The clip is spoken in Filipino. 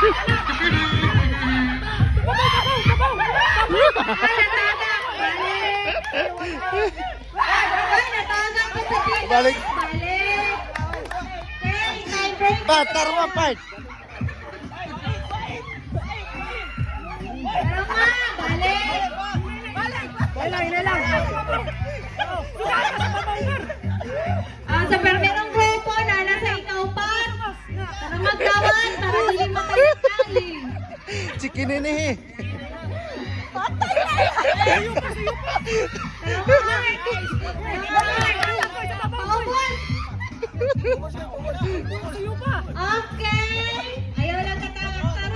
Balik. Balik. Okay, Pat, tarwa, Pat. Sa permerong grupo na nasa ikaw pa. Tara magkawan, tara dili matali. Chikinini. Okay. Ayaw lang katawag.